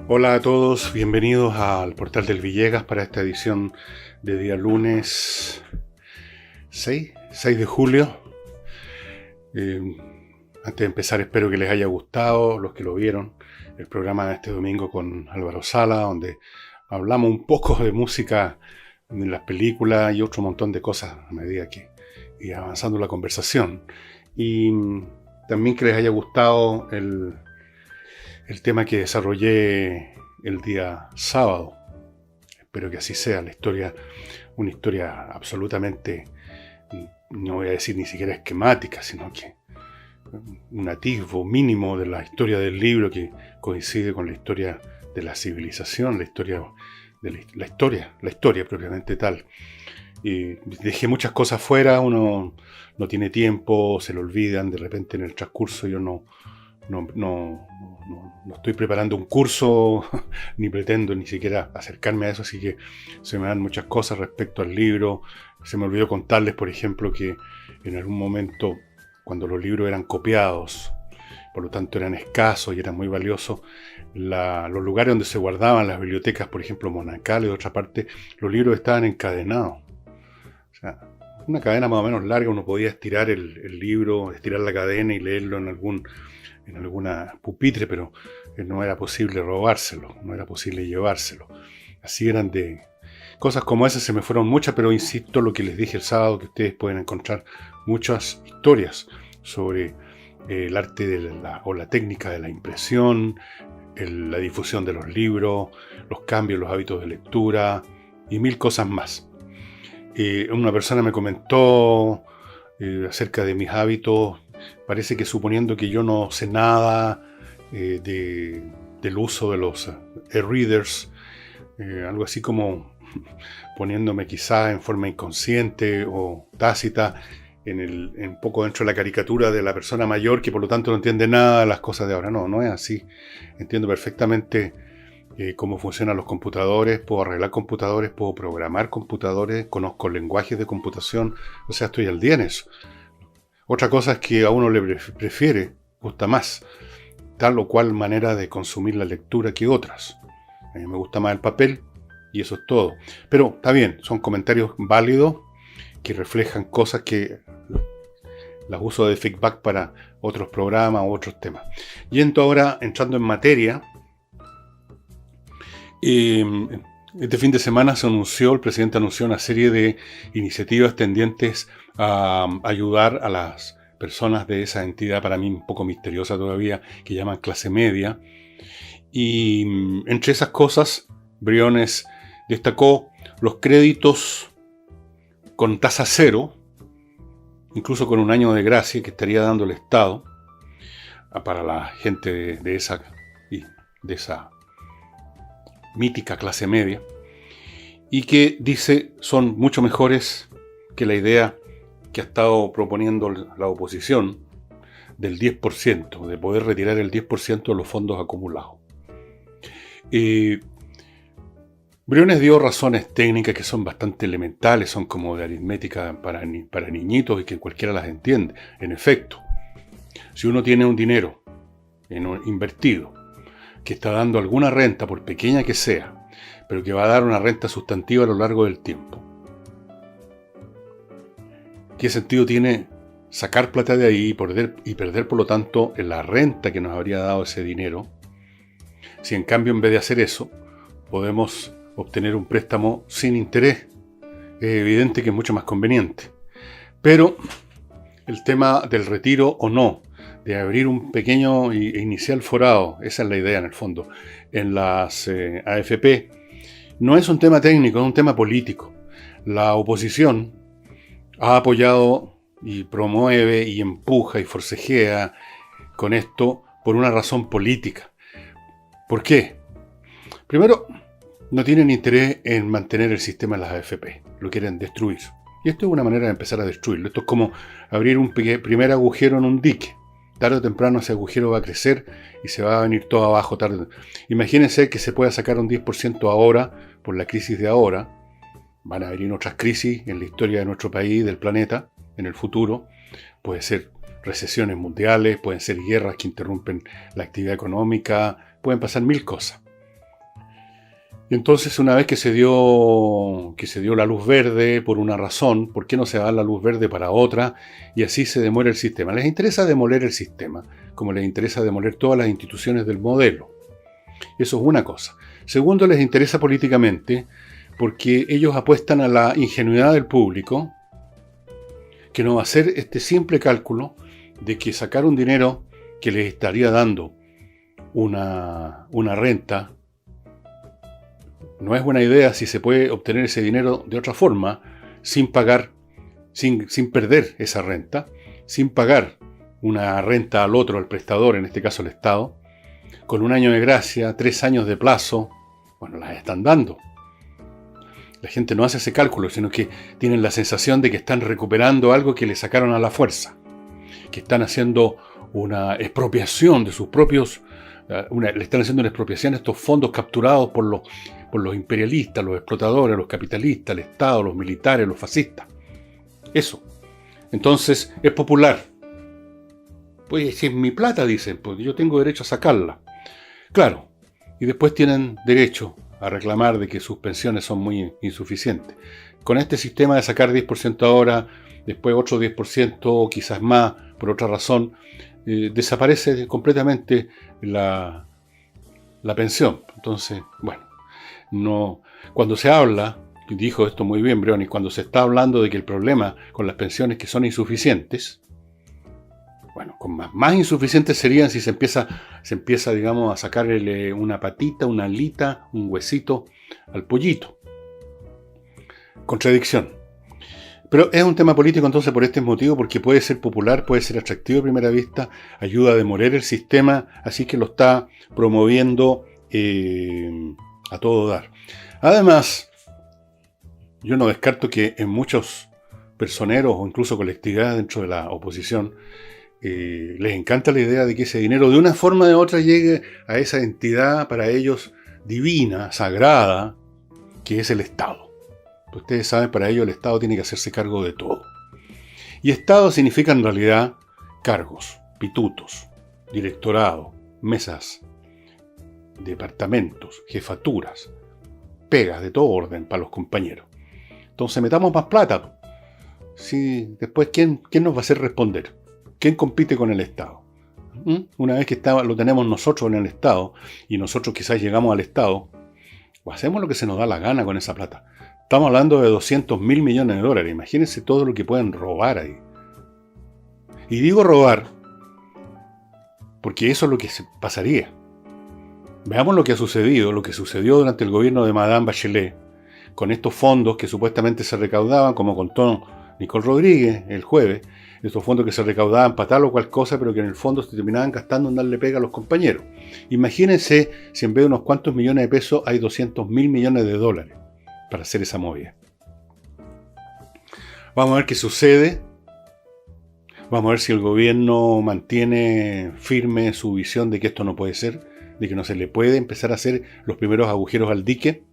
Hola a todos, bienvenidos al Portal del Villegas para esta edición de día lunes 6 de julio. Antes de empezar, espero que les haya gustado, los que lo vieron, el programa de este domingo con Álvaro Sala, donde hablamos un poco de música en las películas y otro montón de cosas a medida que iba avanzando la conversación. Y también que les haya gustado el tema que desarrollé el día sábado. Espero que así sea. Una historia absolutamente, no voy a decir ni siquiera esquemática, sino que un atisbo mínimo de la historia del libro que coincide con la historia de la civilización, la historia propiamente tal. Y dejé muchas cosas fuera, uno no tiene tiempo, se lo olvidan de repente en el transcurso. Yo no estoy preparando un curso, ni pretendo ni siquiera acercarme a eso, así que se me dan muchas cosas respecto al libro. Se me olvidó contarles, por ejemplo, que en algún momento, cuando los libros eran copiados, por lo tanto eran escasos y eran muy valiosos, los lugares donde se guardaban las bibliotecas, por ejemplo, Monacal y de otra parte, los libros estaban encadenados. O sea, una cadena más o menos larga, uno podía estirar el libro, estirar la cadena y leerlo en alguna pupitre, pero no era posible robárselo, no era posible llevárselo. Así eran de cosas como esas, se me fueron muchas, pero insisto, lo que les dije el sábado, que ustedes pueden encontrar muchas historias sobre el arte o la técnica de la impresión, la difusión de los libros, los cambios, los hábitos de lectura y mil cosas más. Una persona me comentó acerca de mis hábitos. Parece que suponiendo que yo no sé nada del uso de los e-readers, algo así como poniéndome quizá en forma inconsciente o tácita un poco dentro de la caricatura de la persona mayor que por lo tanto no entiende nada de las cosas de ahora. No es así. Entiendo perfectamente cómo funcionan los computadores, puedo arreglar computadores, puedo programar computadores, conozco lenguajes de computación, o sea, estoy al día en eso. Otra cosa es que a uno le gusta más tal o cual manera de consumir la lectura que otras. A mí me gusta más el papel y eso es todo. Pero está bien, son comentarios válidos que reflejan cosas que las uso de feedback para otros programas u otros temas. Entrando en materia, este fin de semana el presidente anunció una serie de iniciativas tendientes a ayudar a las personas de esa entidad, para mí un poco misteriosa todavía, que llaman clase media. Y entre esas cosas, Briones destacó los créditos con tasa cero, incluso con un año de gracia que estaría dando el Estado para la gente de esa mítica clase media, y que dice son mucho mejores que la idea que ha estado proponiendo la oposición del 10%, de poder retirar el 10% de los fondos acumulados. Briones dio razones técnicas que son bastante elementales, son como de aritmética para niñitos y que cualquiera las entiende. En efecto, si uno tiene un dinero invertido que está dando alguna renta, por pequeña que sea, pero que va a dar una renta sustantiva a lo largo del tiempo, ¿qué sentido tiene sacar plata de ahí y perder por lo tanto la renta que nos habría dado ese dinero? Si en cambio, en vez de hacer eso, podemos obtener un préstamo sin interés, es evidente que es mucho más conveniente. Pero el tema del retiro o no, de abrir un pequeño e inicial forado, esa es la idea en el fondo, en las AFP, no es un tema técnico, es un tema político. La oposición ha apoyado y promueve y empuja y forcejea con esto por una razón política. ¿Por qué? Primero, no tienen interés en mantener el sistema de las AFP, lo quieren destruir. Y esto es una manera de empezar a destruirlo. Esto es como abrir un primer agujero en un dique. Tarde o temprano ese agujero va a crecer y se va a venir todo abajo. Imagínense que se pueda sacar un 10% ahora, por la crisis de ahora. Van a venir otras crisis en la historia de nuestro país, del planeta, en el futuro. puede ser recesiones mundiales, pueden ser guerras que interrumpen la actividad económica, pueden pasar mil cosas. Y entonces, una vez que se dio la luz verde por una razón, ¿por qué no se da la luz verde para otra? Y así se demora el sistema. Les interesa demoler el sistema, como les interesa demoler todas las instituciones del modelo. Eso es una cosa. Segundo, les interesa políticamente, porque ellos apuestan a la ingenuidad del público, que no va a hacer este simple cálculo de que sacar un dinero que les estaría dando una renta no es buena idea si se puede obtener ese dinero de otra forma, sin pagar, sin perder esa renta, sin pagar una renta al otro, al prestador, en este caso el Estado, con 1 año de gracia, 3 años de plazo. Bueno, las están dando. La gente no hace ese cálculo, sino que tienen la sensación de que están recuperando algo que le sacaron a la fuerza, que están haciendo una expropiación de sus propios, le están haciendo una expropiación a estos fondos capturados por los imperialistas, los explotadores, los capitalistas, el Estado, los militares, los fascistas. Eso. Entonces, es popular. Pues si es mi plata, dicen, pues yo tengo derecho a sacarla. Claro. Y después tienen derecho a reclamar de que sus pensiones son muy insuficientes. Con este sistema de sacar 10% ahora, después otro 10%, quizás más, por otra razón, desaparece completamente la pensión. Entonces, bueno, no. Cuando se habla, y dijo esto muy bien Briones, cuando se está hablando de que el problema con las pensiones que son insuficientes, bueno, con más insuficientes serían si se empieza, digamos, a sacarle una patita, una alita, un huesito al pollito. Contradicción. Pero es un tema político entonces por este motivo, porque puede ser popular, puede ser atractivo a primera vista, ayuda a demoler el sistema, así que lo está promoviendo a todo dar. Además, yo no descarto que en muchos personeros o incluso colectividades dentro de la oposición les encanta la idea de que ese dinero de una forma o de otra llegue a esa entidad para ellos divina, sagrada, que es el Estado. Ustedes saben, para ello el Estado tiene que hacerse cargo de todo. Y Estado significa en realidad cargos, pitutos, directorado, mesas, departamentos, jefaturas, pegas de todo orden para los compañeros. Entonces metamos más plata. Sí, después, ¿quién nos va a hacer responder? ¿Quién compite con el Estado? Una vez que lo tenemos nosotros en el Estado, y nosotros quizás llegamos al Estado, o hacemos lo que se nos da la gana con esa plata. Estamos hablando de 200.000 millones de dólares. Imagínense todo lo que pueden robar ahí. Y digo robar, porque eso es lo que pasaría. Veamos lo que ha sucedido, lo que sucedió durante el gobierno de Madame Bachelet, con estos fondos que supuestamente se recaudaban, como contó Nicole Rodríguez el jueves, estos fondos que se recaudaban para tal o cual cosa, pero que en el fondo se terminaban gastando en darle pega a los compañeros. Imagínense si en vez de unos cuantos millones de pesos hay 200.000 millones de dólares para hacer esa movida. Vamos a ver qué sucede. Vamos a ver si el gobierno mantiene firme su visión de que esto no puede ser, de que no se le puede empezar a hacer los primeros agujeros al dique,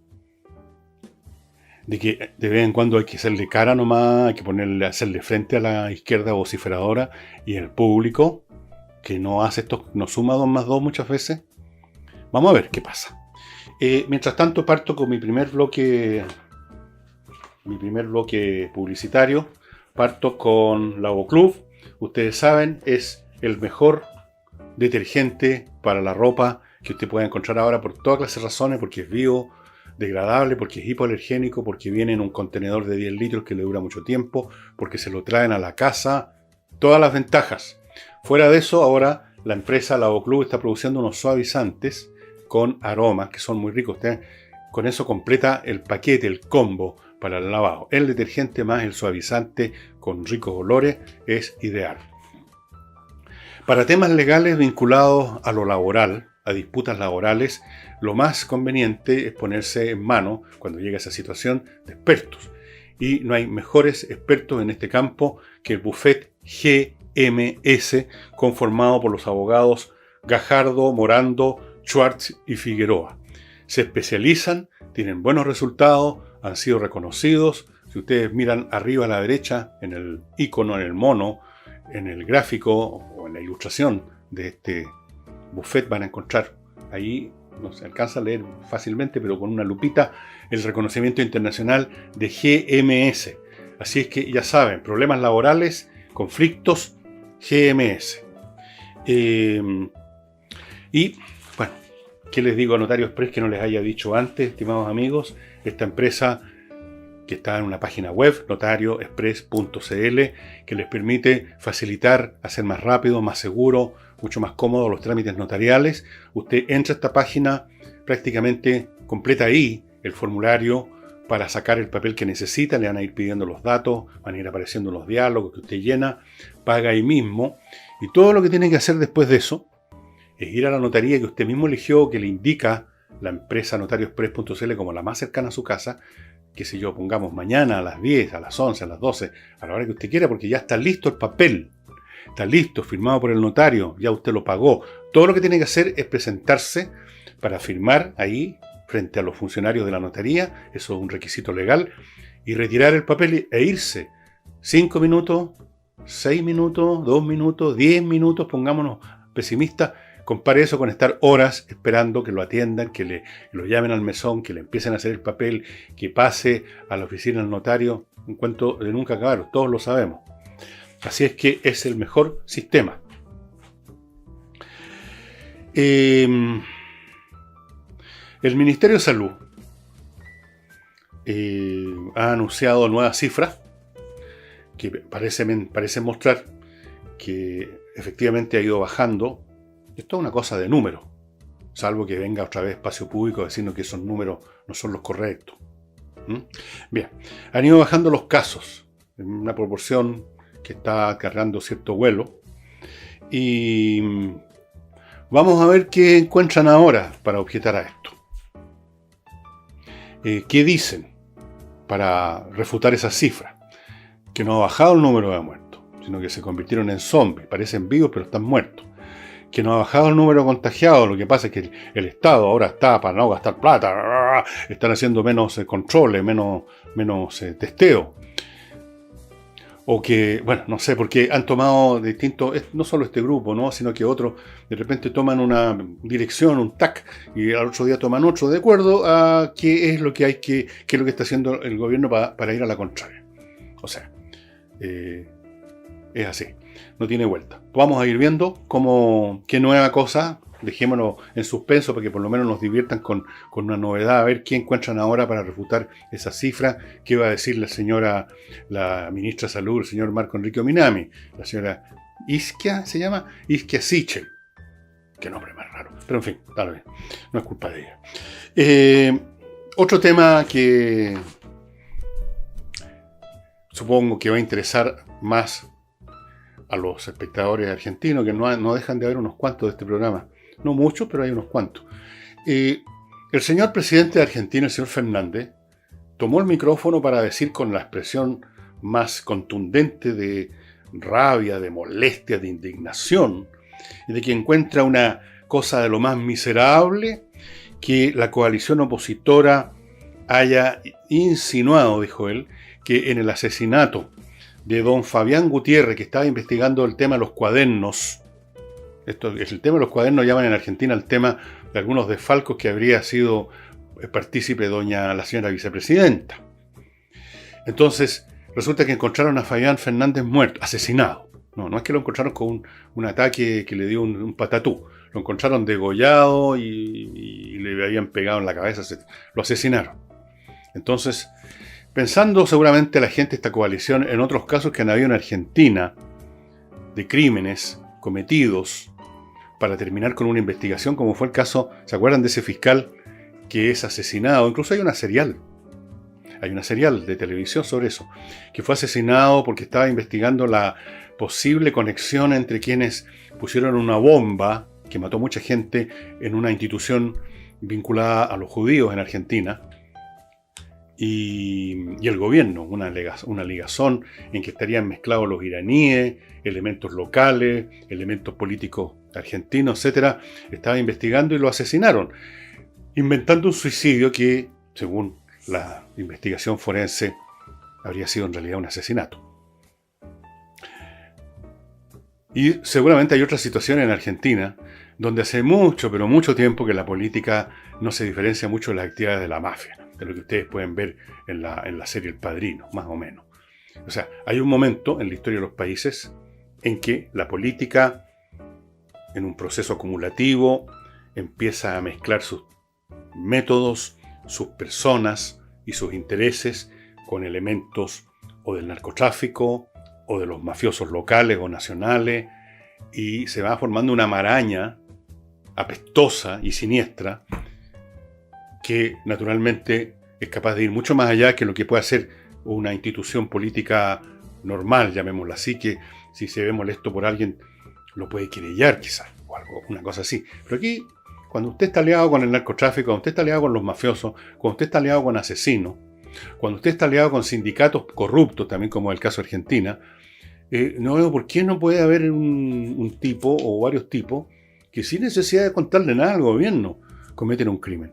de que de vez en cuando hay que hacerle cara nomás, hay que hacerle frente a la izquierda vociferadora y el público, que no hace esto, no suma 2 más 2 muchas veces. Vamos a ver qué pasa. Mientras tanto, parto con mi primer bloque publicitario. Parto con Lavoclub. Ustedes saben, es el mejor detergente para la ropa que usted puede encontrar ahora por todas clases de razones, porque es biodegradable, porque es hipoalergénico, porque viene en un contenedor de 10 litros que le dura mucho tiempo, porque se lo traen a la casa. Todas las ventajas. Fuera de eso, ahora la empresa Lavoclub está produciendo unos suavizantes con aromas que son muy ricos. Con eso completa el paquete, el combo para el lavado. El detergente más el suavizante con ricos olores es ideal. Para temas legales vinculados a lo laboral, a disputas laborales, lo más conveniente es ponerse en mano, cuando llega esa situación, de expertos. Y no hay mejores expertos en este campo que el Buffet GMS, conformado por los abogados Gajardo, Morando, Schwartz y Figueroa. Se especializan, tienen buenos resultados, han sido reconocidos. Si ustedes miran arriba a la derecha, en el icono, en el mono, en el gráfico o en la ilustración de este buffet van a encontrar ahí, no se alcanza a leer fácilmente, pero con una lupita, el reconocimiento internacional de GMS. Así es que ya saben, problemas laborales, conflictos, GMS. Y bueno, ¿qué les digo a Notario Express que no les haya dicho antes, estimados amigos? Esta empresa que está en una página web, notarioexpress.cl, que les permite facilitar, hacer más rápido, más seguro, mucho más cómodo los trámites notariales. Usted entra a esta página, prácticamente completa ahí el formulario para sacar el papel que necesita, le van a ir pidiendo los datos, van a ir apareciendo los diálogos que usted llena, paga ahí mismo, y todo lo que tiene que hacer después de eso es ir a la notaría que usted mismo eligió, que le indica la empresa notarioexpress.cl como la más cercana a su casa, qué sé yo, pongamos mañana a las 10, a las 11, a las 12, a la hora que usted quiera, porque ya está listo el papel. Está listo, firmado por el notario, ya usted lo pagó. Todo lo que tiene que hacer es presentarse para firmar ahí, frente a los funcionarios de la notaría, eso es un requisito legal, y retirar el papel e irse. 5 minutos, 6 minutos, 2 minutos, 10 minutos, pongámonos pesimistas. Compare eso con estar horas esperando que lo atiendan, que lo llamen al mesón, que le empiecen a hacer el papel, que pase a la oficina del notario. Un cuento de nunca acabar, todos lo sabemos. Así es que es el mejor sistema. El Ministerio de Salud ha anunciado nuevas cifras que parecen mostrar que efectivamente ha ido bajando. Esto es una cosa de números, salvo que venga otra vez Espacio Público diciendo que esos números no son los correctos. Bien, han ido bajando los casos en una proporción que está cargando cierto vuelo. Y vamos a ver qué encuentran ahora para objetar a esto. ¿Qué dicen para refutar esas cifras? Que no ha bajado el número de muertos, sino que se convirtieron en zombies. Parecen vivos, pero están muertos. Que no ha bajado el número de contagiados. Lo que pasa es que el Estado ahora está, para no gastar plata, están haciendo menos controles, menos testeo. O que, bueno, no sé, porque han tomado distintos, no solo este grupo, ¿no? Sino que otros de repente toman una dirección, un tac, y al otro día toman otro, de acuerdo a qué es lo que hay qué es lo que está haciendo el gobierno para ir a la contraria. O sea, es así, no tiene vuelta. Vamos a ir viendo qué nueva cosa, dejémonos en suspenso para que por lo menos nos diviertan con una novedad, a ver qué encuentran ahora para refutar esa cifra, qué va a decir la ministra de Salud, el señor Marco Enrique Ominami, la señora Isquia Sichel, qué nombre más raro, pero en fin, tal vez, no es culpa de ella. Otro tema que supongo que va a interesar más a los espectadores argentinos, que no dejan de haber unos cuantos de este programa. No muchos, pero hay unos cuantos. El señor presidente de Argentina, el señor Fernández, tomó el micrófono para decir con la expresión más contundente de rabia, de molestia, de indignación, y de que encuentra una cosa de lo más miserable que la coalición opositora haya insinuado, dijo él, que en el asesinato de don Fabián Gutiérrez, que estaba investigando el tema de los cuadernos. El tema de los cuadernos llaman en Argentina el tema de algunos desfalcos que habría sido partícipe la señora vicepresidenta. Entonces, resulta que encontraron a Fabián Fernández muerto, asesinado. No es que lo encontraron con un ataque que le dio un patatú. Lo encontraron degollado y le habían pegado en la cabeza, etc. Lo asesinaron. Entonces, pensando seguramente la gente de esta coalición en otros casos que han habido en Argentina de crímenes cometidos para terminar con una investigación, como fue el caso, ¿se acuerdan de ese fiscal que es asesinado? Incluso hay una serial de televisión sobre eso, que fue asesinado porque estaba investigando la posible conexión entre quienes pusieron una bomba que mató mucha gente en una institución vinculada a los judíos en Argentina, y el gobierno, una ligazón en que estarían mezclados los iraníes, elementos locales, elementos políticos argentinos, etc. Estaba investigando y lo asesinaron, inventando un suicidio que, según la investigación forense, habría sido en realidad un asesinato. Y seguramente hay otras situaciones en Argentina donde hace mucho, pero mucho tiempo que la política no se diferencia mucho de las actividades de la mafia, de lo que ustedes pueden ver en la serie El Padrino, más o menos. O sea, hay un momento en la historia de los países en que la política, en un proceso acumulativo, empieza a mezclar sus métodos, sus personas y sus intereses con elementos o del narcotráfico o de los mafiosos locales o nacionales, y se va formando una maraña apestosa y siniestra que naturalmente es capaz de ir mucho más allá que lo que puede hacer una institución política normal, llamémosla así, que si se ve molesto por alguien lo puede querellar quizás, o algo, una cosa así. Pero aquí, cuando usted está aliado con el narcotráfico, cuando usted está aliado con los mafiosos, cuando usted está aliado con asesinos, cuando usted está aliado con sindicatos corruptos, también como el caso de Argentina, no veo por qué no puede haber un tipo o varios tipos que sin necesidad de contarle nada al gobierno cometen un crimen.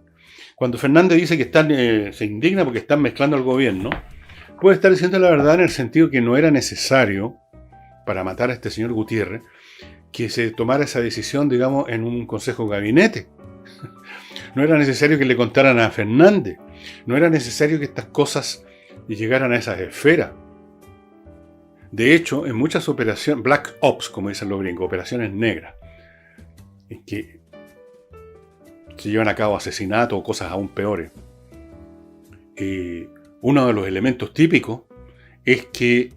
Cuando Fernández dice que se indigna porque están mezclando al gobierno, puede estar diciendo la verdad en el sentido que no era necesario, para matar a este señor Gutiérrez, que se tomara esa decisión, digamos, en un consejo de gabinete. No era necesario que le contaran a Fernández. No era necesario que estas cosas llegaran a esas esferas. De hecho, en muchas operaciones, black ops, como dicen los gringos, operaciones negras, en que se llevan a cabo asesinatos o cosas aún peores, uno de los elementos típicos es que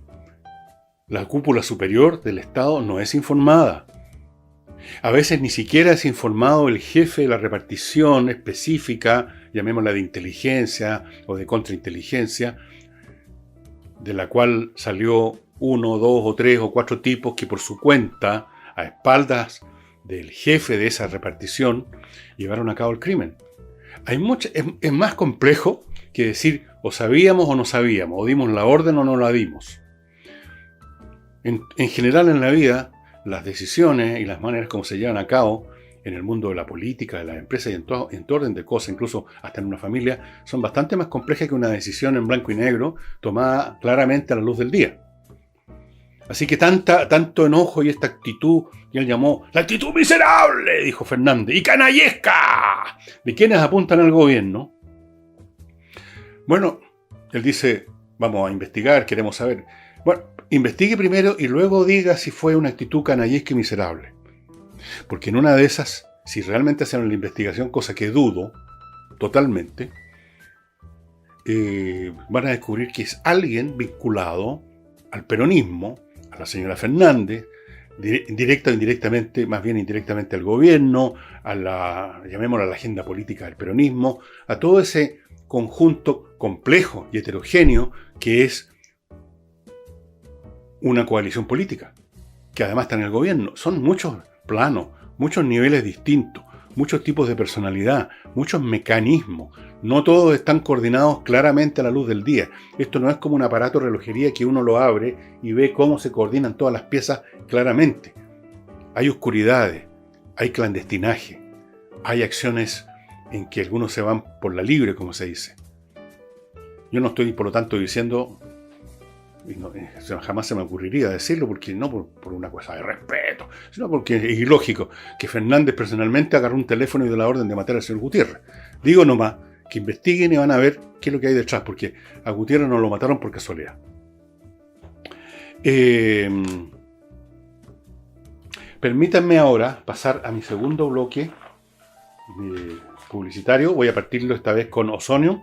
la cúpula superior del Estado no es informada. A veces ni siquiera es informado el jefe de la repartición específica, llamémosla de inteligencia o de contrainteligencia, de la cual salió 1, 2 o 3 o 4 tipos que por su cuenta, a espaldas del jefe de esa repartición, llevaron a cabo el crimen. Es más complejo que decir o sabíamos o no sabíamos, o dimos la orden o no la dimos. En general en la vida, las decisiones y las maneras como se llevan a cabo en el mundo de la política, de las empresas y en todo orden de cosas, incluso hasta en una familia, son bastante más complejas que una decisión en blanco y negro tomada claramente a la luz del día. Así que tanto enojo y esta actitud que él llamó la actitud miserable, dijo Fernández, y canallesca, de quienes apuntan al gobierno. Bueno, él dice, vamos a investigar, queremos saber. Bueno, investigue primero y luego diga si fue una actitud canallesca y miserable. Porque en una de esas, si realmente hacen la investigación, cosa que dudo totalmente, van a descubrir que es alguien vinculado al peronismo, a la señora Fernández, directa o indirectamente, más bien indirectamente al gobierno, llamémosla la agenda política del peronismo, a todo ese conjunto complejo y heterogéneo que es una coalición política, que además está en el gobierno. Son muchos planos, muchos niveles distintos, muchos tipos de personalidad, muchos mecanismos. No todos están coordinados claramente a la luz del día. Esto no es como un aparato de relojería que uno lo abre y ve cómo se coordinan todas las piezas claramente. Hay oscuridades, hay clandestinaje, hay acciones en que algunos se van por la libre, como se dice. Yo no estoy, por lo tanto, diciendo, jamás se me ocurriría decirlo, porque no por una cosa de respeto, sino porque es ilógico que Fernández personalmente agarró un teléfono y dio la orden de matar al señor Gutiérrez. Digo nomás, que investiguen y van a ver qué es lo que hay detrás, porque a Gutiérrez no lo mataron por casualidad. Permítanme ahora pasar a mi segundo bloque publicitario. Voy a partirlo esta vez con Ozonium,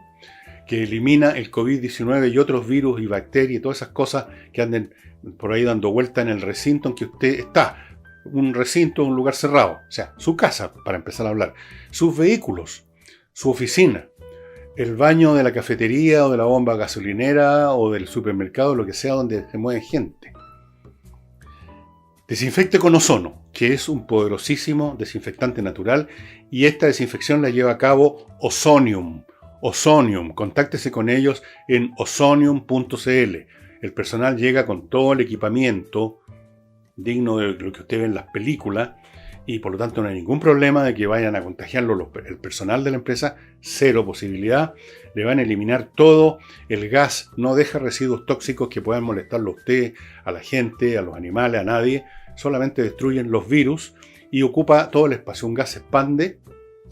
que elimina el COVID-19 y otros virus y bacterias y todas esas cosas que anden por ahí dando vuelta en el recinto en que usted está. Un recinto, un lugar cerrado, o sea, su casa, para empezar a hablar, sus vehículos, su oficina, el baño de la cafetería o de la bomba gasolinera o del supermercado, lo que sea donde se mueve gente. Desinfecte con ozono, que es un poderosísimo desinfectante natural, y esta desinfección la lleva a cabo Ozonium. Ozonium, contáctese con ellos en ozonium.cl. El personal llega con todo el equipamiento digno de lo que usted ve en las películas, y por lo tanto no hay ningún problema de que vayan a contagiarlo el personal de la empresa, cero posibilidad. Le van a eliminar todo, el gas no deja residuos tóxicos que puedan molestarlo a usted, a la gente, a los animales, a nadie. solamente destruyen los virus y ocupa todo el espacio. Un gas se expande,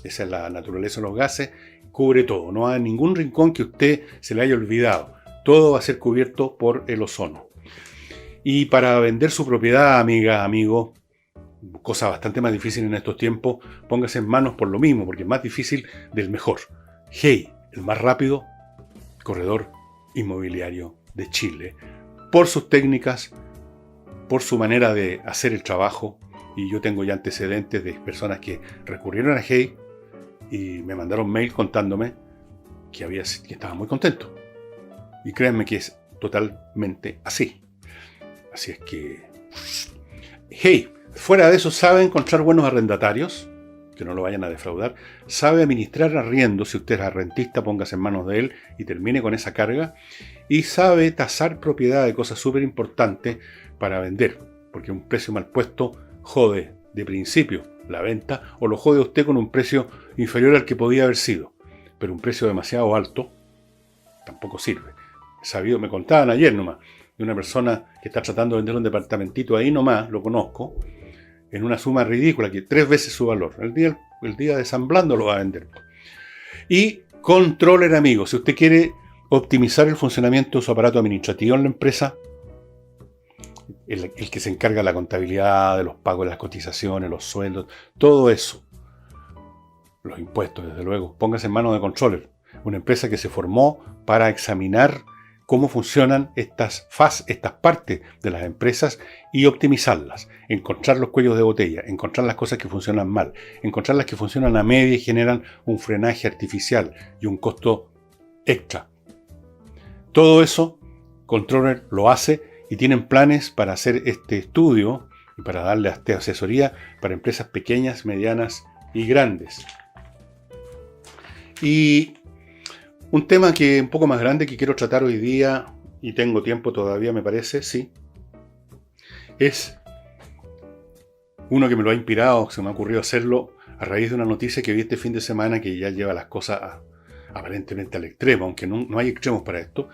esa es la naturaleza de los gases, cubre todo. No hay ningún rincón que usted se le haya olvidado. Todo va a ser cubierto por el ozono. Y para vender su propiedad, amiga, amigo, cosa bastante más difícil en estos tiempos, póngase en manos por lo mismo, porque es más difícil del mejor. Hey, el más rápido corredor inmobiliario de Chile, por sus técnicas, por su manera de hacer el trabajo. Y yo tengo ya antecedentes de personas que recurrieron a Hey y me mandaron mail contándome que estaban muy contentos. Y créanme que es totalmente así. Así es que Hey, fuera de eso, sabe encontrar buenos arrendatarios, que no lo vayan a defraudar, sabe administrar arriendo, si usted es rentista, póngase en manos de él y termine con esa carga, y sabe tasar propiedad de cosas súper importantes para vender, porque un precio mal puesto jode de principio la venta, o lo jode usted con un precio inferior al que podía haber sido, pero un precio demasiado alto tampoco sirve. Sabido, me contaban ayer nomás, de una persona que está tratando de vender un departamentito ahí nomás, lo conozco, en una suma ridícula, que 3 veces su valor. El día de San Blando lo va a vender. Y controller, amigo. Si usted quiere optimizar el funcionamiento de su aparato administrativo en la empresa, el que se encarga de la contabilidad, de los pagos de las cotizaciones, los sueldos, todo eso, los impuestos, desde luego, póngase en manos de controller. Una empresa que se formó para examinar cómo funcionan estas partes de las empresas y optimizarlas, encontrar los cuellos de botella, encontrar las cosas que funcionan mal, encontrar las que funcionan a media y generan un frenaje artificial y un costo extra. Todo eso, Controller lo hace y tienen planes para hacer este estudio y para darle asesoría para empresas pequeñas, medianas y grandes. Y un tema que un poco más grande que quiero tratar hoy día, y tengo tiempo todavía, me parece, sí, es uno que me lo ha inspirado, se me ha ocurrido hacerlo a raíz de una noticia que vi este fin de semana que ya lleva las cosas aparentemente al extremo, aunque no hay extremos para esto,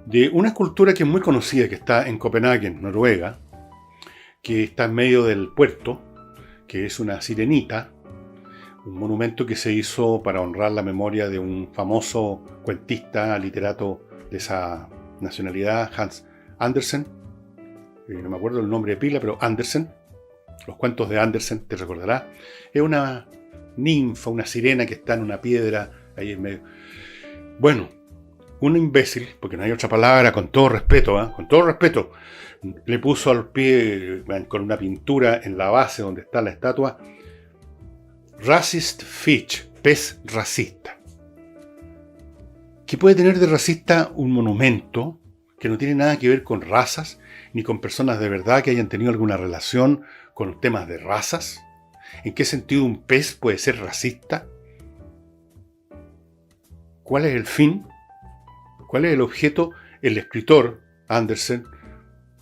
de una escultura que es muy conocida, que está en Copenhague, Noruega, que está en medio del puerto, que es una sirenita, un monumento que se hizo para honrar la memoria de un famoso cuentista, literato de esa nacionalidad, Hans Andersen. No me acuerdo el nombre de pila, pero Andersen. Los cuentos de Andersen, te recordarás. Es una ninfa, una sirena que está en una piedra ahí en medio. Bueno, un imbécil, porque no hay otra palabra, con todo respeto, le puso al pie, con una pintura en la base donde está la estatua, Racist Fish, pez racista. ¿Qué puede tener de racista un monumento que no tiene nada que ver con razas, ni con personas de verdad que hayan tenido alguna relación con temas de razas? ¿En qué sentido un pez puede ser racista? ¿Cuál es el fin? ¿Cuál es el objeto? El escritor, Andersen,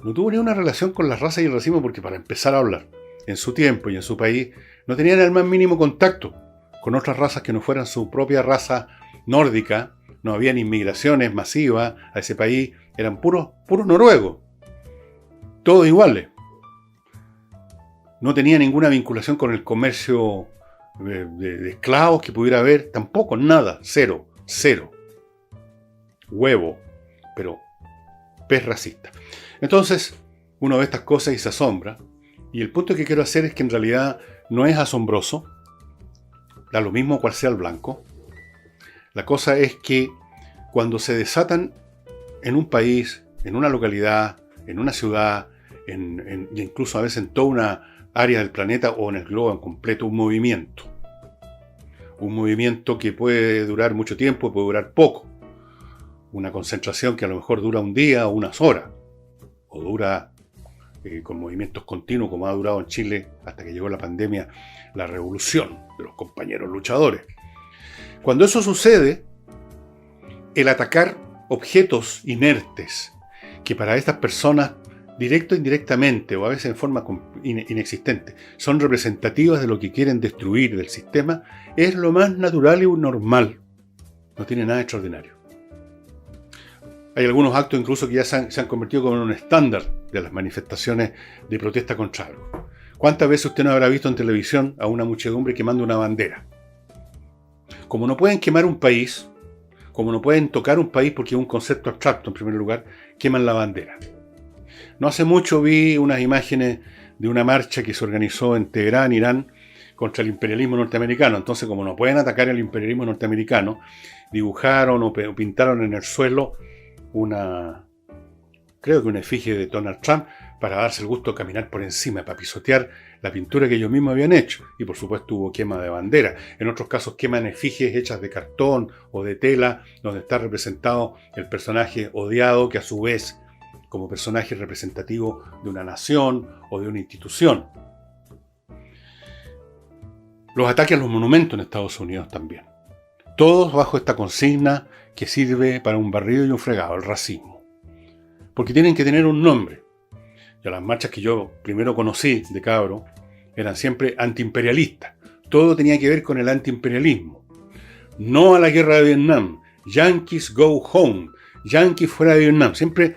no tuvo ni una relación con las razas y el racismo porque, para empezar a hablar, en su tiempo y en su país, no tenían el más mínimo contacto con otras razas que no fueran su propia raza nórdica. No habían inmigraciones masivas a ese país, eran puros noruegos, todos iguales. No tenía ninguna vinculación con el comercio de esclavos que pudiera haber, tampoco, nada, cero. Huevo, pero pez racista. Entonces, uno ve estas cosas y se asombra. Y el punto que quiero hacer es que en realidad no es asombroso, da lo mismo cual sea el blanco. La cosa es que cuando se desatan en un país, en una localidad, en una ciudad, y incluso a veces en toda una área del planeta o en el globo en completo, un movimiento que puede durar mucho tiempo, puede durar poco, una concentración que a lo mejor dura un día o unas horas, o dura con movimientos continuos, como ha durado en Chile hasta que llegó la pandemia, la revolución de los compañeros luchadores. Cuando eso sucede, el atacar objetos inertes, que para estas personas, directo o indirectamente, o a veces en forma inexistente, son representativas de lo que quieren destruir del sistema, es lo más natural y normal. No tiene nada extraordinario. Hay algunos actos incluso que ya se han convertido como en un estándar de las manifestaciones de protesta contra algo. ¿Cuántas veces usted no habrá visto en televisión a una muchedumbre quemando una bandera? Como no pueden quemar un país, como no pueden tocar un país porque es un concepto abstracto en primer lugar, queman la bandera. No hace mucho vi unas imágenes de una marcha que se organizó en Teherán, Irán, contra el imperialismo norteamericano. Entonces, como no pueden atacar el imperialismo norteamericano, dibujaron o pintaron en el suelo creo que una efigie de Donald Trump para darse el gusto de caminar por encima, para pisotear la pintura que ellos mismos habían hecho. Y por supuesto hubo quema de bandera. En otros casos queman efigies hechas de cartón o de tela, donde está representado el personaje odiado, que a su vez, como personaje representativo de una nación o de una institución. Los ataques a los monumentos en Estados Unidos también. Todos bajo esta consigna que sirve para un barrido y un fregado, el racismo. Porque tienen que tener un nombre. Ya las marchas que yo primero conocí de cabro eran siempre antiimperialistas. Todo tenía que ver con el antiimperialismo. No a la guerra de Vietnam. Yankees go home. Yankees fuera de Vietnam. Siempre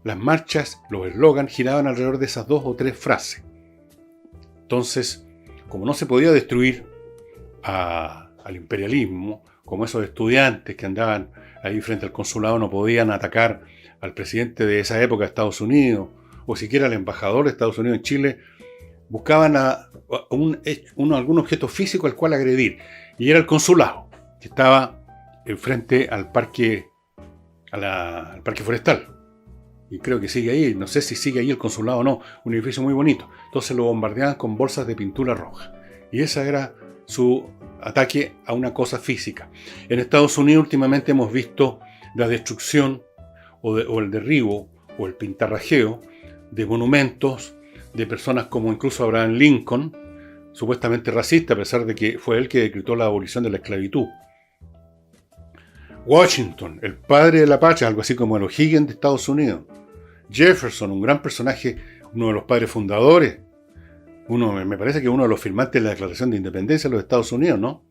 las marchas, los eslogans giraban alrededor de esas 2 o 3 frases. Entonces, como no se podía destruir al imperialismo, como esos estudiantes que andaban ahí frente al consulado no podían atacar al presidente de esa época de Estados Unidos, o siquiera al embajador de Estados Unidos en Chile, buscaban algún objeto físico al cual agredir. Y era el consulado, que estaba frente al parque forestal. Y creo que sigue ahí, no sé si sigue ahí el consulado o no, un edificio muy bonito. Entonces lo bombardeaban con bolsas de pintura roja. Y esa era su ataque a una cosa física. En Estados Unidos últimamente hemos visto la destrucción o el derribo o el pintarrajeo de monumentos de personas como incluso Abraham Lincoln, supuestamente racista, a pesar de que fue él que decretó la abolición de la esclavitud. Washington, el padre de la patria, algo así como el O'Higgins de Estados Unidos. Jefferson, un gran personaje, uno de los padres fundadores. Me parece que uno de los firmantes de la Declaración de Independencia de los Estados Unidos, ¿no?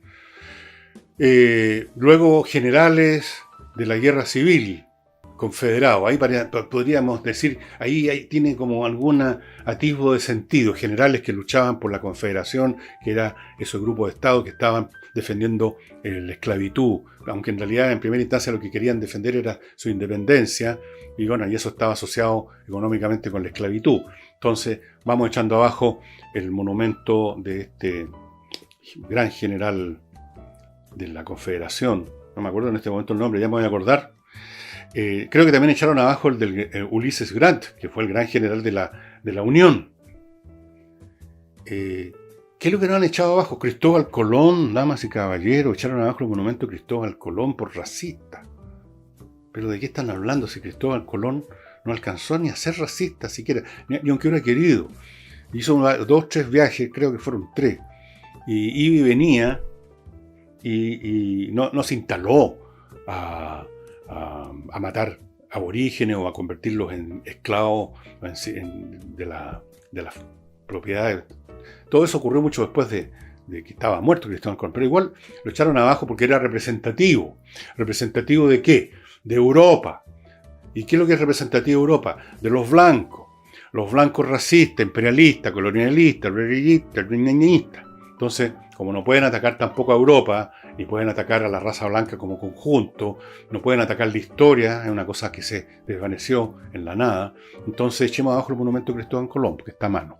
Luego generales de la Guerra Civil, confederados. Ahí podríamos decir, ahí tiene como algún atisbo de sentido. Generales que luchaban por la Confederación, que era ese grupo de Estados que estaban defendiendo la esclavitud, aunque en realidad en primera instancia lo que querían defender era su independencia, y bueno, y eso estaba asociado económicamente con la esclavitud. Entonces vamos echando abajo el monumento de este gran general de la Confederación, no me acuerdo en este momento el nombre, ya me voy a acordar. Creo que también echaron abajo el del Ulysses Grant, que fue el gran general de la Unión. ¿Qué es lo que no han echado abajo? Cristóbal Colón, damas y caballeros, echaron abajo el monumento de Cristóbal Colón por racista. ¿Pero de qué están hablando si Cristóbal Colón no alcanzó ni a ser racista siquiera, ni aunque hubiera querido? Hizo 2, 3 viajes, creo que fueron 3, y iba y venía, y no se instaló a matar aborígenes o a convertirlos en esclavos de las propiedades. Todo eso ocurrió mucho después de que estaba muerto Cristóbal Colón, pero igual lo echaron abajo porque era representativo. ¿Representativo de qué? De Europa. ¿Y qué es lo que es representativo de Europa? De los blancos racistas, imperialistas, colonialistas, revisionistas. Entonces, como no pueden atacar tampoco a Europa, ni pueden atacar a la raza blanca como conjunto, no pueden atacar la historia, es una cosa que se desvaneció en la nada, entonces echemos abajo el monumento de Cristóbal Colón, porque está a mano.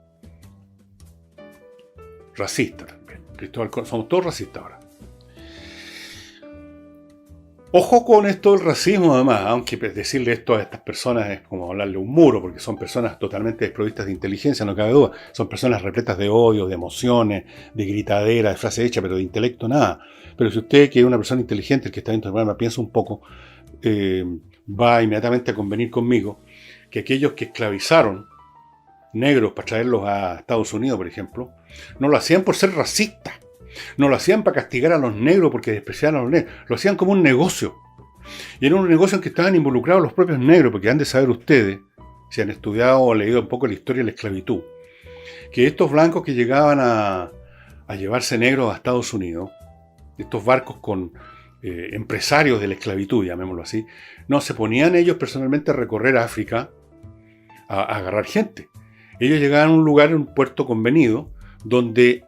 Racista también. Cristóbal Colón, somos todos racistas ahora. Ojo con esto del racismo, además, aunque decirle esto a estas personas es como hablarle a un muro, porque son personas totalmente desprovistas de inteligencia, no cabe duda. Son personas repletas de odio, de emociones, de gritadera, de frase hecha, pero de intelecto nada. Pero si usted, que es una persona inteligente, el que está dentro del programa, piensa un poco, va inmediatamente a convenir conmigo que aquellos que esclavizaron negros para traerlos a Estados Unidos, por ejemplo, no lo hacían por ser racistas. No lo hacían para castigar a los negros porque despreciaban a los negros. Lo hacían como un negocio. Y era un negocio en que estaban involucrados los propios negros, porque han de saber ustedes, si han estudiado o leído un poco la historia de la esclavitud, que estos blancos que llegaban a llevarse negros a Estados Unidos, estos barcos con empresarios de la esclavitud, llamémoslo así, no se ponían ellos personalmente a recorrer África a agarrar gente. Ellos llegaban a un lugar, en un puerto convenido, donde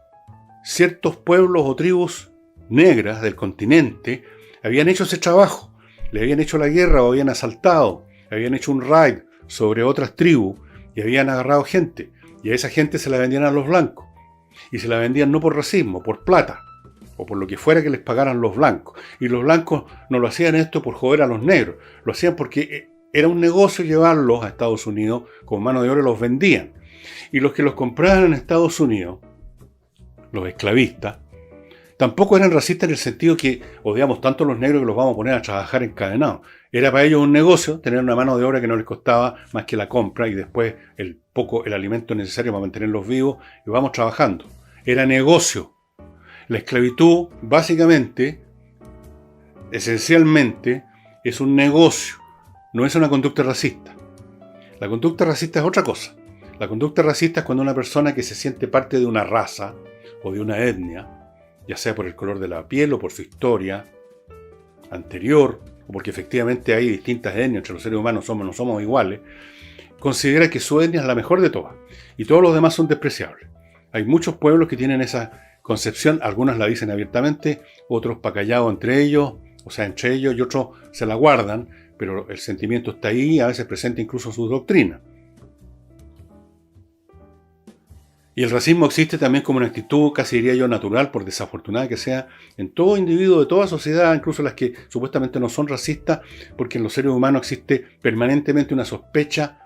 ciertos pueblos o tribus negras del continente habían hecho ese trabajo, le habían hecho la guerra o habían asaltado, habían hecho un raid sobre otras tribus y habían agarrado gente, y a esa gente se la vendían a los blancos, y se la vendían no por racismo, por plata, o por lo que fuera que les pagaran los blancos, y los blancos no lo hacían esto por joder a los negros, lo hacían porque era un negocio llevarlos a Estados Unidos, con mano de obra los vendían, y los que los compraban en Estados Unidos, los esclavistas, tampoco eran racistas en el sentido que odiamos tanto a los negros que los vamos a poner a trabajar encadenados. Era para ellos un negocio tener una mano de obra que no les costaba más que la compra y después el alimento necesario para mantenerlos vivos y vamos trabajando. Era negocio. La esclavitud, básicamente, esencialmente, es un negocio, no es una conducta racista. La conducta racista es otra cosa. La conducta racista es cuando una persona que se siente parte de una raza o de una etnia, ya sea por el color de la piel o por su historia anterior, o porque efectivamente hay distintas etnias entre los seres humanos, no somos iguales, considera que su etnia es la mejor de todas, y todos los demás son despreciables. Hay muchos pueblos que tienen esa concepción, algunos la dicen abiertamente, otros pa' callado entre ellos, y otros se la guardan, pero el sentimiento está ahí, a veces presenta incluso sus doctrinas. Y el racismo existe también como una actitud, casi diría yo, natural, por desafortunada que sea, en todo individuo de toda sociedad, incluso las que supuestamente no son racistas, porque en los seres humanos existe permanentemente una sospecha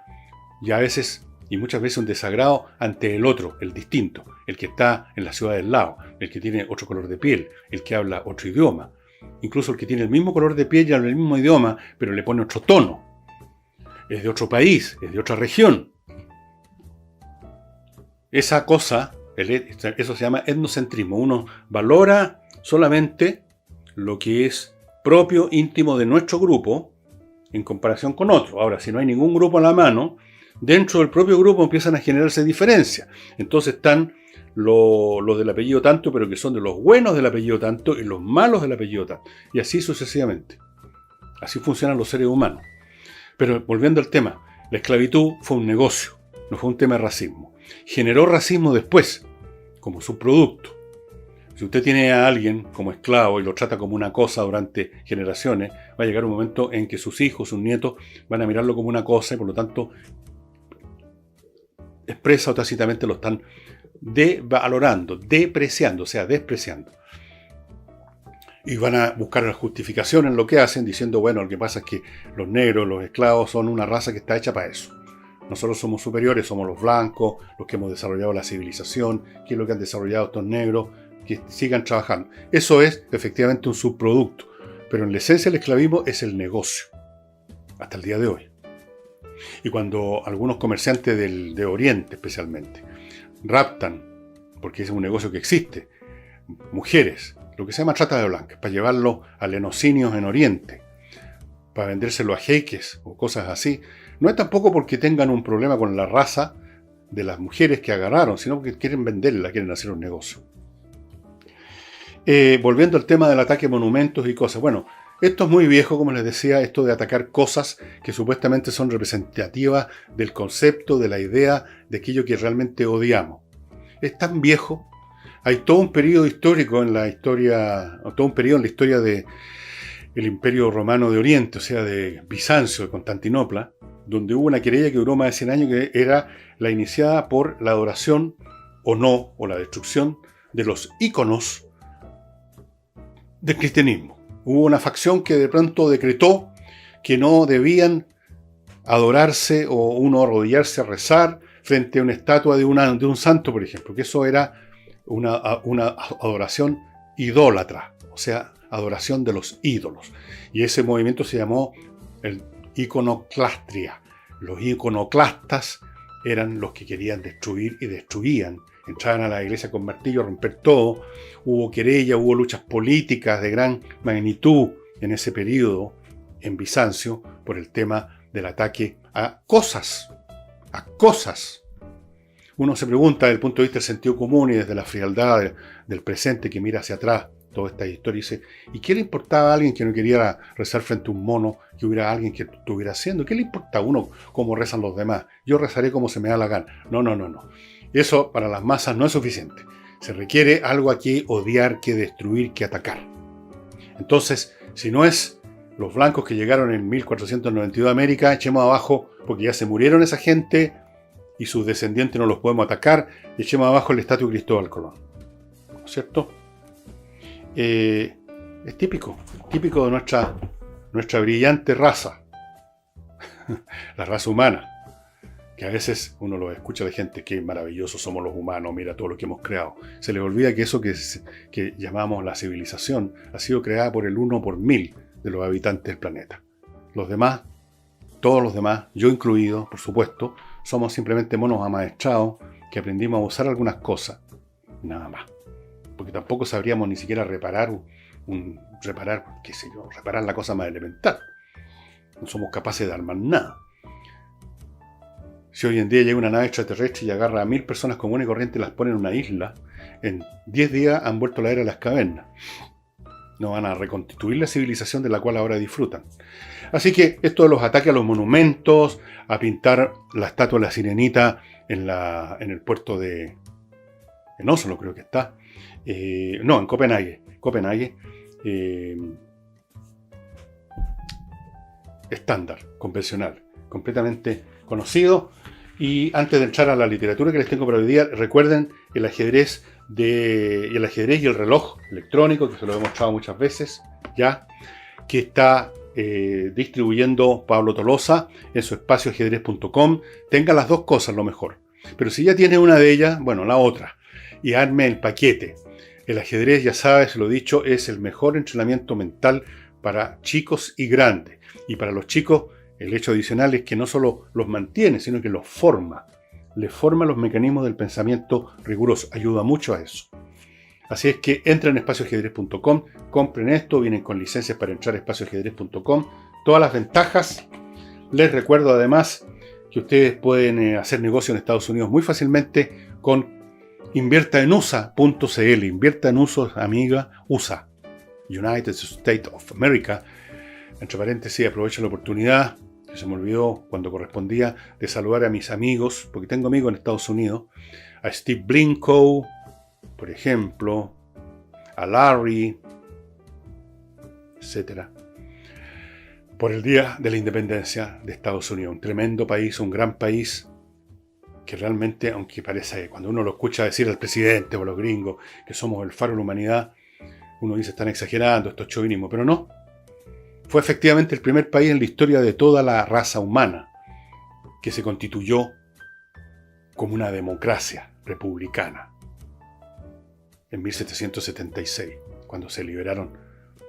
y a veces, y muchas veces un desagrado ante el otro, el distinto, el que está en la ciudad del lado, el que tiene otro color de piel, el que habla otro idioma, incluso el que tiene el mismo color de piel y habla el mismo idioma, pero le pone otro tono, es de otro país, es de otra región. Esa cosa, eso se llama etnocentrismo. Uno valora solamente lo que es propio, íntimo de nuestro grupo en comparación con otro. Ahora, si no hay ningún grupo a la mano, dentro del propio grupo empiezan a generarse diferencias. Entonces están los del apellido tanto, pero que son de los buenos del apellido tanto y los malos del apellido tanto. Y así sucesivamente. Así funcionan los seres humanos. Pero volviendo al tema, la esclavitud fue un negocio, no fue un tema de racismo. Generó racismo después, como subproducto. Si usted tiene a alguien como esclavo y lo trata como una cosa durante generaciones, va a llegar un momento en que sus hijos, sus nietos, van a mirarlo como una cosa y por lo tanto expresa o tácitamente lo están devalorando, depreciando, o sea, despreciando. Y van a buscar la justificación en lo que hacen, diciendo, bueno, lo que pasa es que los negros, los esclavos, son una raza que está hecha para eso. Nosotros somos superiores, somos los blancos, los que hemos desarrollado la civilización, que es lo que han desarrollado estos negros, que sigan trabajando. Eso es efectivamente un subproducto, pero en la esencia el esclavismo es el negocio, hasta el día de hoy. Y cuando algunos comerciantes de Oriente especialmente raptan, porque es un negocio que existe, mujeres, lo que se llama trata de blancas, para llevarlos a lenocinios en Oriente, para vendérselo a jeques o cosas así, no es tampoco porque tengan un problema con la raza de las mujeres que agarraron, sino porque quieren venderla, quieren hacer un negocio. Volviendo al tema del ataque a monumentos y cosas. Bueno, esto es muy viejo, como les decía, esto de atacar cosas que supuestamente son representativas del concepto, de la idea, de aquello que realmente odiamos. Es tan viejo. Hay todo un periodo histórico en la historia, o todo un periodo en la historia del Imperio Romano de Oriente, o sea, de Bizancio, de Constantinopla, donde hubo una querella que duró más de 100 años, que era la iniciada por la adoración o no, o la destrucción de los íconos del cristianismo. Hubo una facción que de pronto decretó que no debían adorarse o uno arrodillarse a rezar frente a una estatua de un santo, por ejemplo, que eso era una adoración idólatra, o sea, adoración de los ídolos. Y ese movimiento se llamó el iconoclastria. Los iconoclastas eran los que querían destruir y destruían. Entraban a la iglesia con martillo a romper todo. Hubo querella, hubo luchas políticas de gran magnitud en ese periodo en Bizancio por el tema del ataque a cosas. A cosas. Uno se pregunta desde el punto de vista del sentido común y desde la frialdad del presente que mira hacia atrás toda esta historia. Dice, ¿y qué le importaba a alguien que no quería rezar frente a un mono, que hubiera alguien que estuviera haciendo? ¿Qué le importa a uno cómo rezan los demás? Yo rezaré como se me da la gana. No. Eso para las masas no es suficiente. Se requiere algo a que odiar, que destruir, que atacar. Entonces, si no es los blancos que llegaron en 1492 a América, echemos abajo, porque ya se murieron esa gente y sus descendientes no los podemos atacar, echemos abajo el estatua de Cristóbal Colón. ¿No es cierto? Es típico de nuestra brillante raza, la raza humana, que a veces uno lo escucha de gente, qué maravillosos somos los humanos, mira todo lo que hemos creado. Se le olvida que eso que llamamos la civilización ha sido creada por el 1 por 1000 de los habitantes del planeta. Los demás, todos los demás, yo incluido, por supuesto, somos simplemente monos amaestrados que aprendimos a usar algunas cosas, nada más. Porque tampoco sabríamos ni siquiera reparar la cosa más elemental. No somos capaces de armar nada. Si hoy en día llega una nave extraterrestre y agarra a 1000 personas comunes y corrientes y las pone en una isla, en 10 días han vuelto a la era de las cavernas. No van a reconstituir la civilización de la cual ahora disfrutan. Así que esto de los ataques a los monumentos, a pintar la estatua de la Sirenita en el puerto de... en Oslo creo que está. En Copenhague. Estándar, convencional, completamente conocido. Y antes de entrar a la literatura que les tengo para hoy día, recuerden el ajedrez y el reloj electrónico, que se lo he mostrado muchas veces ya, que está distribuyendo Pablo Tolosa en su espacio ajedrez.com. Tenga las dos cosas, lo mejor. Pero si ya tiene una de ellas, bueno, la otra. Y arme el paquete. El ajedrez, ya sabes, lo he dicho, es el mejor entrenamiento mental para chicos y grandes. Y para los chicos, el hecho adicional es que no solo los mantiene, sino que los forma. Les forma los mecanismos del pensamiento riguroso. Ayuda mucho a eso. Así es que entren en espacioajedrez.com, compren esto, vienen con licencias para entrar a espacioajedrez.com. Todas las ventajas. Les recuerdo además que ustedes pueden hacer negocio en Estados Unidos muy fácilmente con inviertaenusa.cl. Invierta en usos, amiga, USA. United States of America. Entre paréntesis, aprovecho la oportunidad, que se me olvidó cuando correspondía, de saludar a mis amigos, porque tengo amigos en Estados Unidos, a Steve Blinko, por ejemplo, a Larry, etc. Por el Día de la Independencia de Estados Unidos. Un tremendo país, un gran país, que realmente, aunque parece, cuando uno lo escucha decir al presidente o a los gringos que somos el faro de la humanidad, uno dice, están exagerando, esto es chauvinismo, pero no. Fue efectivamente el primer país en la historia de toda la raza humana que se constituyó como una democracia republicana en 1776, cuando se liberaron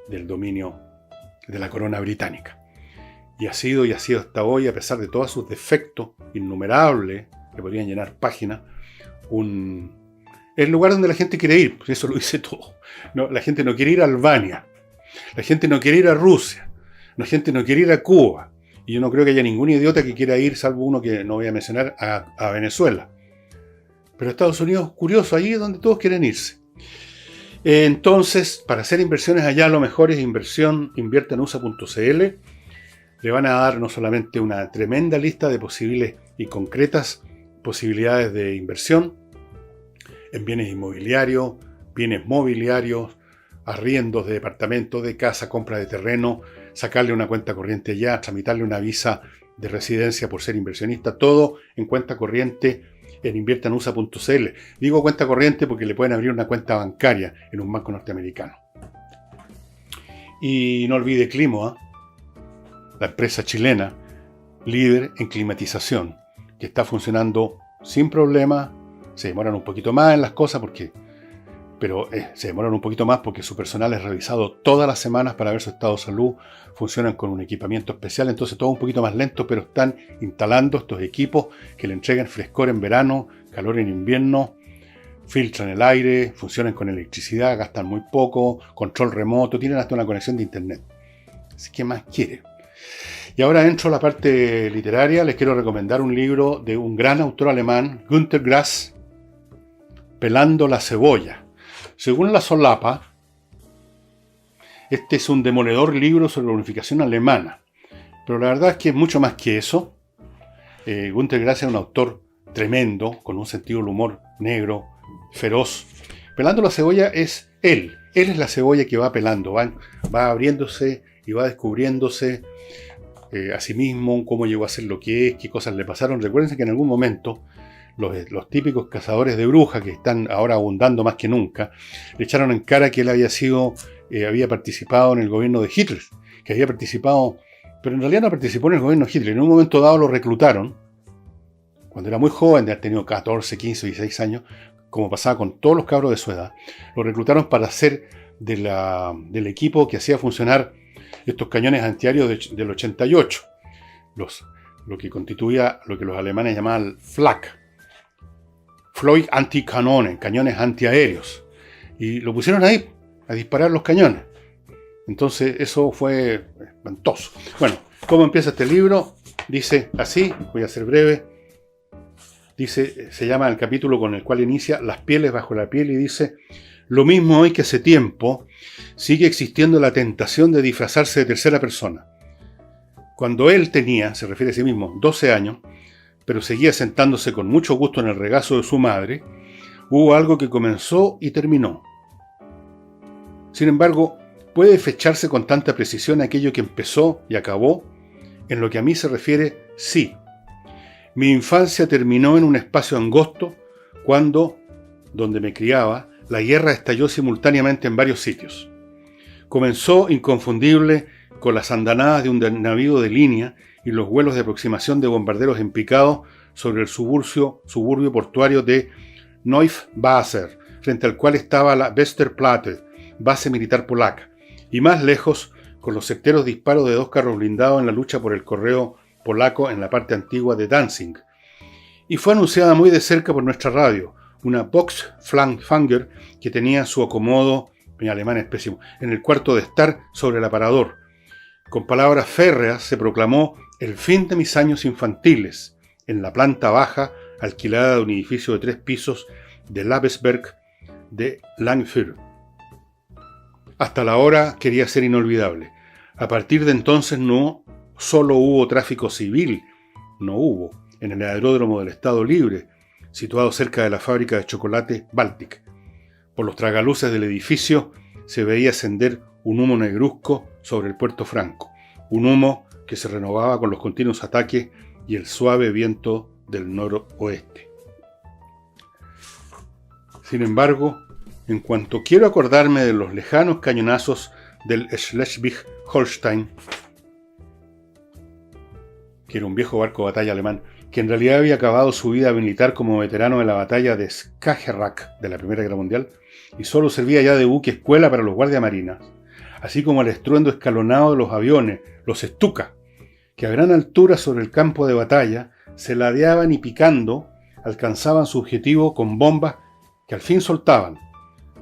del dominio de la corona británica. Y ha sido hasta hoy, a pesar de todos sus defectos innumerables, que podrían llenar páginas, el lugar donde la gente quiere ir, pues eso lo dice todo. No, la gente no quiere ir a Albania, la gente no quiere ir a Rusia, la gente no quiere ir a Cuba, y yo no creo que haya ningún idiota que quiera ir, salvo uno que no voy a mencionar, a Venezuela. Pero Estados Unidos, curioso, ahí es donde todos quieren irse. Entonces, para hacer inversiones allá, lo mejor es inviertaenusa.cl. Le van a dar no solamente una tremenda lista de posibles y concretas posibilidades de inversión en bienes inmobiliarios, bienes mobiliarios, arriendos de departamentos, de casa, compra de terreno, sacarle una cuenta corriente ya, tramitarle una visa de residencia por ser inversionista, todo en cuenta corriente en inviertaenusa.cl. Digo cuenta corriente porque le pueden abrir una cuenta bancaria en un banco norteamericano. Y no olvide Climo, la empresa chilena, líder en climatización, que está funcionando sin problema. Se demoran un poquito más en las cosas pero se demoran un poquito más porque su personal es revisado todas las semanas para ver su estado de salud. Funcionan con un equipamiento especial, entonces todo un poquito más lento, pero están instalando estos equipos que le entregan frescor en verano, calor en invierno, filtran el aire, funcionan con electricidad, gastan muy poco, control remoto, tienen hasta una conexión de internet. Así que más quiere. Y ahora entro a la parte literaria. Les quiero recomendar un libro de un gran autor alemán, Günter Grass, Pelando la cebolla. Según la solapa, Este es un demoledor libro sobre la unificación alemana. Pero la verdad es que es mucho más que eso. Günter Grass era un autor tremendo, con un sentido del humor negro, feroz. Pelando la cebolla es él. Él es la cebolla que va pelando, va abriéndose y va descubriéndose a sí mismo, cómo llegó a ser lo que es, qué cosas le pasaron. Recuérdense que en algún momento los típicos cazadores de brujas, que están ahora abundando más que nunca, le echaron en cara que él había participado en el gobierno de Hitler, que había participado, pero en realidad no participó en el gobierno de Hitler. En un momento dado lo reclutaron, cuando era muy joven, de haber tenido 14, 15, 16 años, como pasaba con todos los cabros de su edad, lo reclutaron para ser del equipo que hacía funcionar estos cañones antiaéreos del 88, lo que constituía lo que los alemanes llamaban Flak, Floyd Anti-Kanonen, cañones antiaéreos, y lo pusieron ahí a disparar los cañones. Entonces eso fue espantoso. Bueno, ¿cómo empieza este libro? Dice así, voy a ser breve. Dice, se llama el capítulo con el cual inicia Las pieles bajo la piel, y dice: lo mismo hoy que hace tiempo, sigue existiendo la tentación de disfrazarse de tercera persona. Cuando él tenía, se refiere a sí mismo, 12 años, pero seguía sentándose con mucho gusto en el regazo de su madre, hubo algo que comenzó y terminó. Sin embargo, ¿puede fecharse con tanta precisión aquello que empezó y acabó? En lo que a mí se refiere, sí. Mi infancia terminó en un espacio angosto cuando, donde me criaba, la guerra estalló simultáneamente en varios sitios. Comenzó inconfundible con las andanadas de un navío de línea y los vuelos de aproximación de bombarderos en picado sobre el suburbio portuario de Neufwasser, frente al cual estaba la Westerplatte, base militar polaca, y más lejos con los certeros disparos de 2 carros blindados en la lucha por el correo polaco en la parte antigua de Danzig. Y fue anunciada muy de cerca por nuestra radio, una Boxfangfanger que tenía su acomodo, mi alemán es pésimo, en el cuarto de estar sobre el aparador. Con palabras férreas se proclamó el fin de mis años infantiles en la planta baja alquilada de un edificio de 3 pisos de Labesberg de Langfür. Hasta la hora quería ser inolvidable. A partir de entonces no solo hubo tráfico civil, en el aeródromo del Estado Libre, situado cerca de la fábrica de chocolate Baltic. Por los tragaluces del edificio se veía ascender un humo negruzco sobre el puerto Franco, un humo que se renovaba con los continuos ataques y el suave viento del noroeste. Sin embargo, en cuanto quiero acordarme de los lejanos cañonazos del Schleswig-Holstein, que era un viejo barco de batalla alemán, que en realidad había acabado su vida militar como veterano de la batalla de Skagerrak de la Primera Guerra Mundial, y solo servía ya de buque escuela para los guardiamarinas, así como el estruendo escalonado de los aviones, los Stuka, que a gran altura sobre el campo de batalla se ladeaban y picando alcanzaban su objetivo con bombas que al fin soltaban.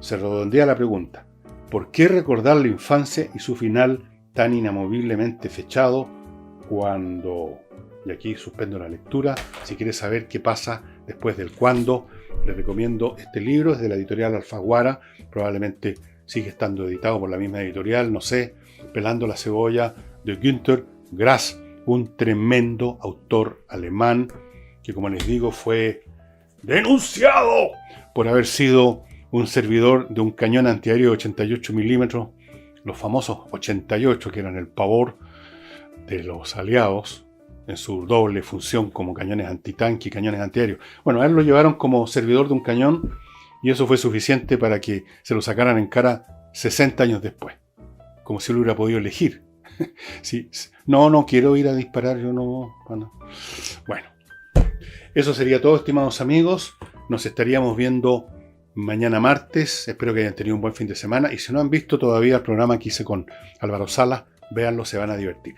Se redondea la pregunta: ¿por qué recordar la infancia y su final tan inamoviblemente fechado cuando? Y aquí suspendo la lectura. Si quieres saber qué pasa después del cuándo, les recomiendo este libro, es de la editorial Alfaguara, probablemente sigue estando editado por la misma editorial, no sé, Pelando la cebolla, de Günter Grass, un tremendo autor alemán que, como les digo, fue denunciado por haber sido un servidor de un cañón antiaéreo de 88 milímetros, los famosos 88, que eran el pavor de los aliados en su doble función como cañones antitanque y cañones antiaéreos. Bueno, a él lo llevaron como servidor de un cañón y eso fue suficiente para que se lo sacaran en cara 60 años después, como si él hubiera podido elegir. Sí, no quiero ir a disparar, yo no. Bueno, eso sería todo, estimados amigos. Nos estaríamos viendo mañana martes. Espero que hayan tenido un buen fin de semana. Y si no han visto todavía el programa que hice con Álvaro Sala, véanlo, se van a divertir.